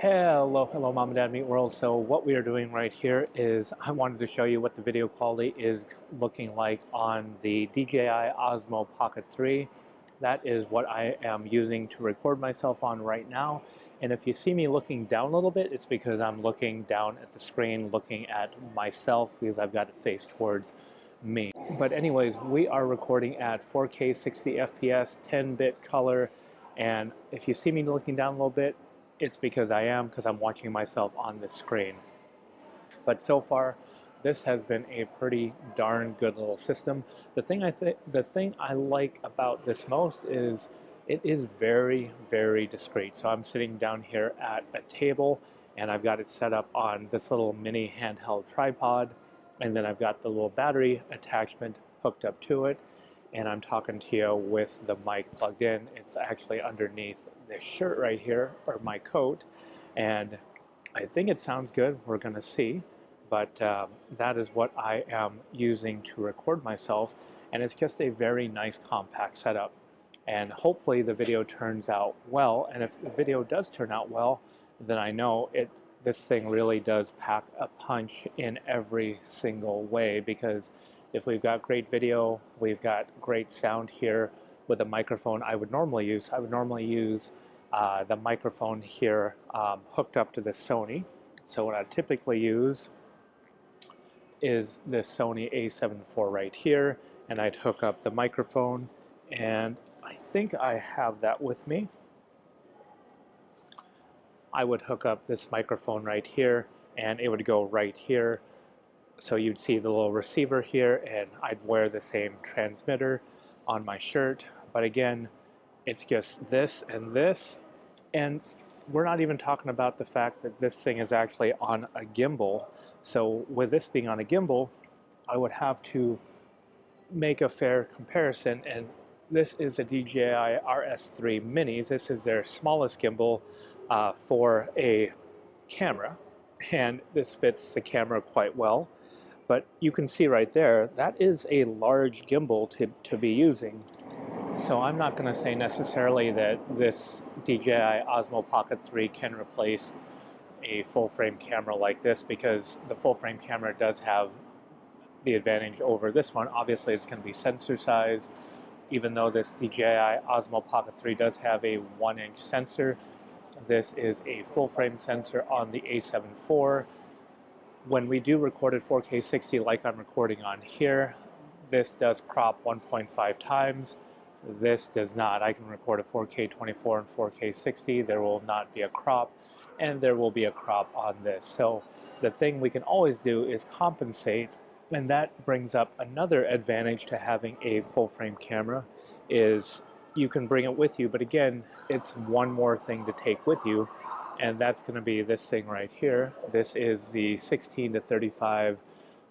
Hello Mom and Dad Meet World. So what we are doing right here is I wanted to show you what the video quality is looking like on the DJI Osmo Pocket 3. That is what I am using to record myself on right now. And if you see me looking down a little bit, it's because I'm looking down at the screen, looking at myself because I've got it faced towards me. But anyways, we are recording at 4K 60 FPS, 10-bit color. And if you see me looking down a little bit, it's because I'm watching myself on the screen. But so far, this has been a pretty darn good little system. The thing I like about this most is it is very, very discreet. So I'm sitting down here at a table and I've got it set up on this little mini handheld tripod, and then I've got the little battery attachment hooked up to it, and I'm talking to you with the mic plugged in. It's actually underneath this shirt right here, or my coat, and I think it sounds good. We're gonna see, but that is what I am using to record myself, and it's just a very nice compact setup, and hopefully the video turns out well. And if the video does turn out well, then I know this thing really does pack a punch in every single way, because if we've got great video, we've got great sound here with a microphone I would normally use the microphone here hooked up to the Sony. So what I typically use is this Sony a7 IV right here, and I'd hook up the microphone, and I think I have that with me. I would hook up this microphone right here, and it would go right here. So you'd see the little receiver here, and I'd wear the same transmitter on my shirt. But again, it's just this, and we're not even talking about the fact that this thing is actually on a gimbal. So with this being on a gimbal, I would have to make a fair comparison, and this is a DJI RS3 Mini. This is their smallest gimbal for a camera, and this fits the camera quite well. But you can see right there, that is a large gimbal to be using. So I'm not going to say necessarily that this DJI Osmo Pocket 3 can replace a full-frame camera like this, because the full-frame camera does have the advantage over this one. Obviously, it's going to be sensor size. Even though this DJI Osmo Pocket 3 does have a 1-inch sensor, this is a full-frame sensor on the a7 IV. When we do record at 4K 60 like I'm recording on here, this does crop 1.5 times. This does not. I can record a 4K 24 and 4K 60. There will not be a crop, and there will be a crop on this. So the thing we can always do is compensate, and that brings up another advantage to having a full-frame camera, is you can bring it with you, but again, it's one more thing to take with you, and that's going to be this thing right here. This is the 16 to 35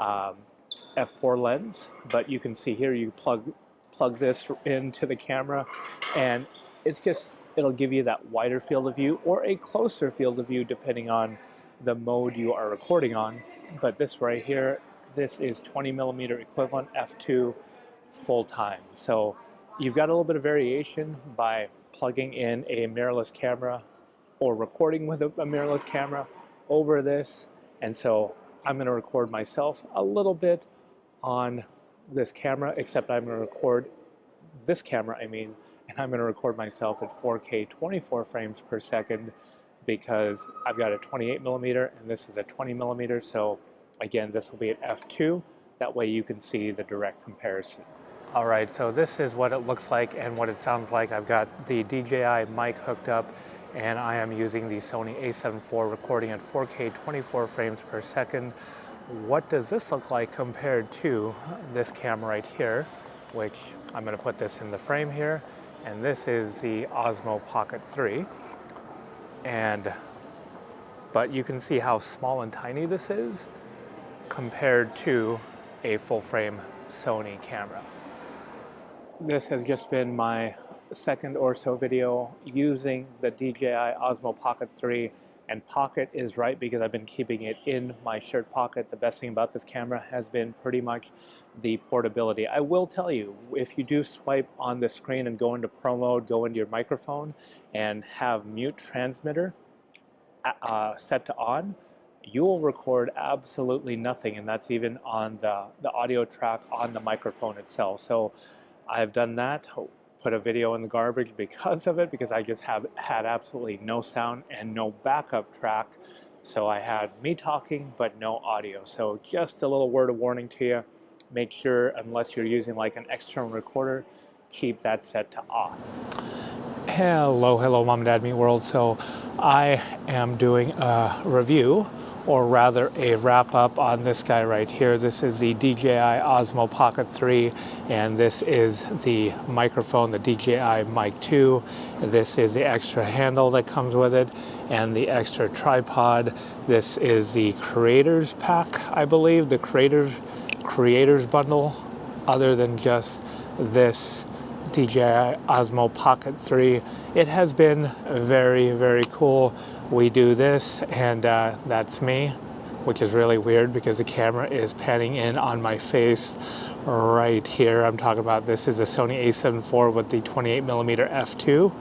f4 lens, but you can see here you plug this into the camera, and it'll give you that wider field of view or a closer field of view depending on the mode you are recording on. But this right here, this is 20mm equivalent f2 full time. So you've got a little bit of variation by plugging in a mirrorless camera or recording with a mirrorless camera over this. And so I'm going to record myself a little bit on this camera, except I'm going to record this camera, and I'm going to record myself at 4K 24 frames per second, because I've got a 28mm and this is a 20mm. So again, this will be at f2. That way you can see the direct comparison. All right, so this is what it looks like and what it sounds like. I've got the DJI mic hooked up, and I am using the Sony a7 IV recording at 4K 24 frames per second. What does this look like compared to this camera right here, which I'm going to put this in the frame here, and this is the Osmo Pocket 3. But you can see how small and tiny this is compared to a full-frame Sony camera. This has just been my second or so video using the DJI Osmo Pocket 3. And pocket is right because I've been keeping it in my shirt pocket. The best thing about this camera has been pretty much the portability. I will tell you, if you do swipe on the screen and go into Pro mode, go into your microphone and have mute transmitter, set to on, you will record absolutely nothing, and that's even on the audio track on the microphone itself. So I've done that, put a video in the garbage because of it, because I just had absolutely no sound and no backup track. So I had me talking but no audio. So just a little word of warning to you, make sure, unless you're using like an external recorder, keep that set to off. Hello Mom and Dad Meet World. So I am doing a review, or rather a wrap up on this guy right here. This is the DJI Osmo Pocket 3, and this is the microphone, the DJI Mic 2. This is the extra handle that comes with it and the extra tripod. This is the creators pack, I believe, the creators bundle, other than just this DJI Osmo Pocket 3. It has been very cool. We do this, and that's me, which is really weird because the camera is panning in on my face right here. I'm talking about, this is the Sony a7 IV with the 28mm f2,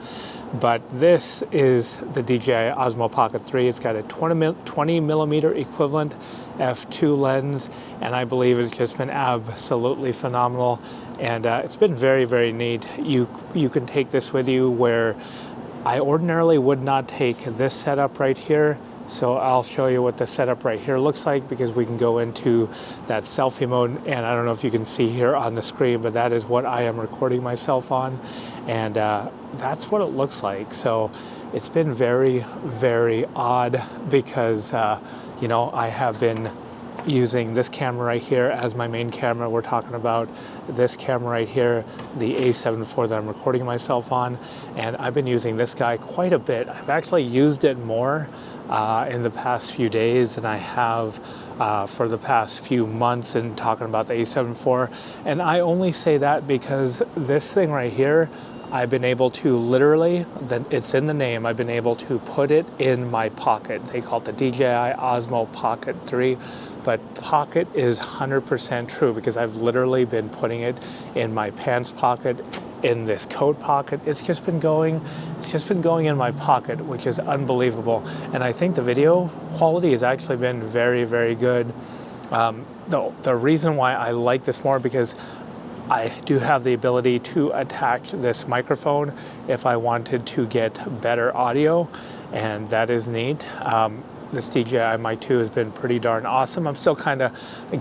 but this is the DJI Osmo Pocket 3. It's got a 20mm equivalent f2 lens, and I believe it's just been absolutely phenomenal. And it's been very neat. You can take this with you where I ordinarily would not take this setup right here. So I'll show you what the setup right here looks like, because we can go into that selfie mode, and I don't know if you can see here on the screen, but that is what I am recording myself on, and that's what it looks like. So it's been very odd because you know, I have been using this camera right here as my main camera. We're talking about this camera right here, the a7 IV that I'm recording myself on, and I've been using this guy quite a bit. I've actually used it more in the past few days than I have for the past few months, and talking about the a7 IV. And I only say that because this thing right here, I've been able to literally, it's in the name, I've been able to put it in my pocket. They call it the DJI Osmo Pocket 3, but pocket is 100% true, because I've literally been putting it in my pants pocket, in this coat pocket. It's just been going in my pocket, which is unbelievable. And I think the video quality has actually been very good. The reason why I like this more, because I do have the ability to attach this microphone if I wanted to get better audio, and that is neat. This DJI Mic 2 has been pretty darn awesome. I'm still kind of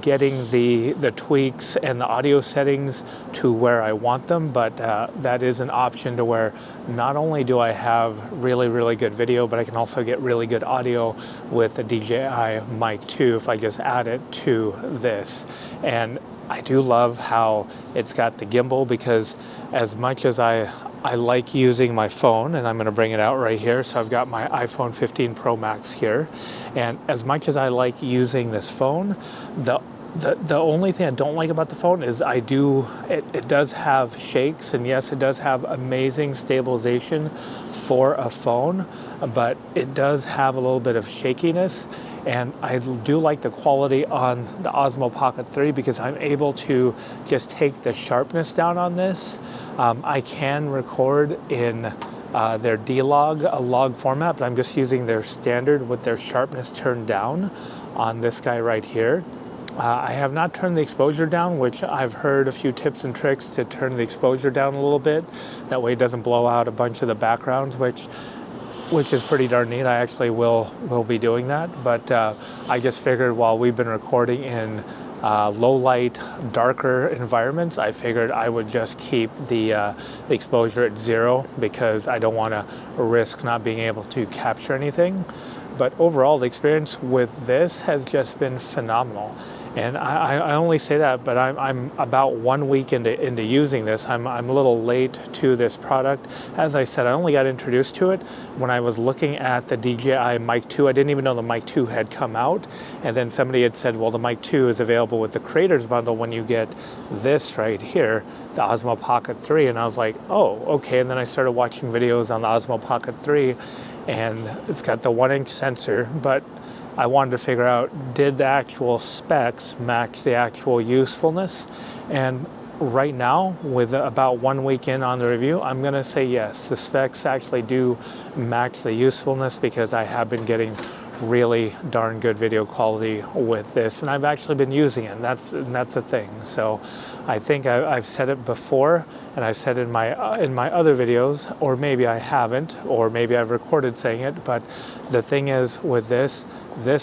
getting the tweaks and the audio settings to where I want them, but that is an option to where not only do I have really good video, but I can also get really good audio with the DJI Mic 2 if I just add it to this. And I do love how it's got the gimbal, because as much as I like using my phone, and I'm going to bring it out right here. So I've got my iPhone 15 Pro Max here, and as much as I like using this phone, the only thing I don't like about the phone is it does have shakes, and yes, it does have amazing stabilization for a phone, but it does have a little bit of shakiness. And I do like the quality on the Osmo Pocket 3, because I'm able to just take the sharpness down on this. I can record in their D-Log, a log format, but I'm just using their standard with their sharpness turned down on this guy right here. I have not turned the exposure down, which I've heard a few tips and tricks to turn the exposure down a little bit. That way it doesn't blow out a bunch of the backgrounds, which is pretty darn neat. I actually will be doing that, but I just figured while we've been recording in low light, darker environments, I figured I would just keep the exposure at 0, because I don't want to risk not being able to capture anything. But overall, the experience with this has just been phenomenal. And I only say that, but I'm about 1 week into using this. I'm a little late to this product. As I said, I only got introduced to it when I was looking at the DJI Mic 2. I didn't even know the Mic 2 had come out. And then somebody had said, well, the Mic 2 is available with the Creators Bundle when you get this right here, the Osmo Pocket 3. And I was like, oh, okay. And then I started watching videos on the Osmo Pocket 3, and it's got the 1-inch sensor, but I wanted to figure out, did the actual specs match the actual usefulness? And right now, with about 1 week in on the review, I'm going to say yes. The specs actually do match the usefulness because I have been getting really darn good video quality with this, and I've actually been using it. And that's the thing. So I think I've said it before, and I've said it in my other videos, or maybe I haven't, or maybe I've recorded saying it. But the thing is with this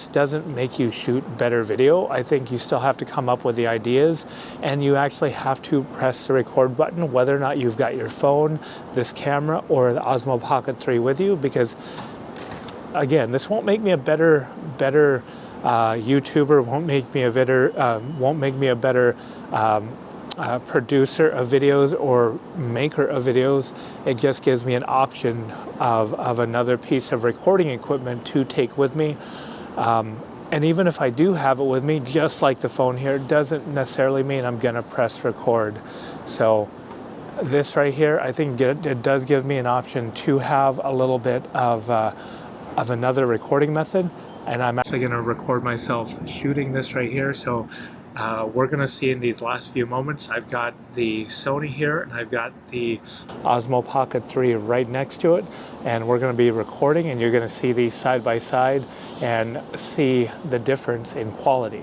doesn't make you shoot better video. I think you still have to come up with the ideas, and you actually have to press the record button whether or not you've got your phone, this camera, or the Osmo Pocket 3 with you, because again, this won't make me a better YouTuber, won't make me a better producer of videos or maker of videos. It just gives me an option of another piece of recording equipment to take with me. And even if I do have it with me, just like the phone here, it doesn't necessarily mean I'm gonna press record. So this right here, I think it does give me an option to have a little bit of another recording method, and I'm actually going to record myself shooting this right here. So we're going to see in these last few moments, I've got the Sony here and I've got the Osmo Pocket 3 right next to it, and we're going to be recording, and you're going to see these side by side and see the difference in quality.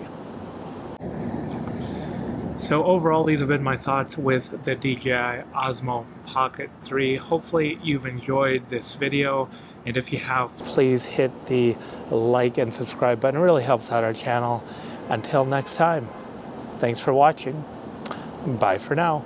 So overall, these have been my thoughts with the DJI Osmo Pocket 3. Hopefully you've enjoyed this video, and if you have, please hit the like and subscribe button. It really helps out our channel. Until next time, thanks for watching. Bye for now.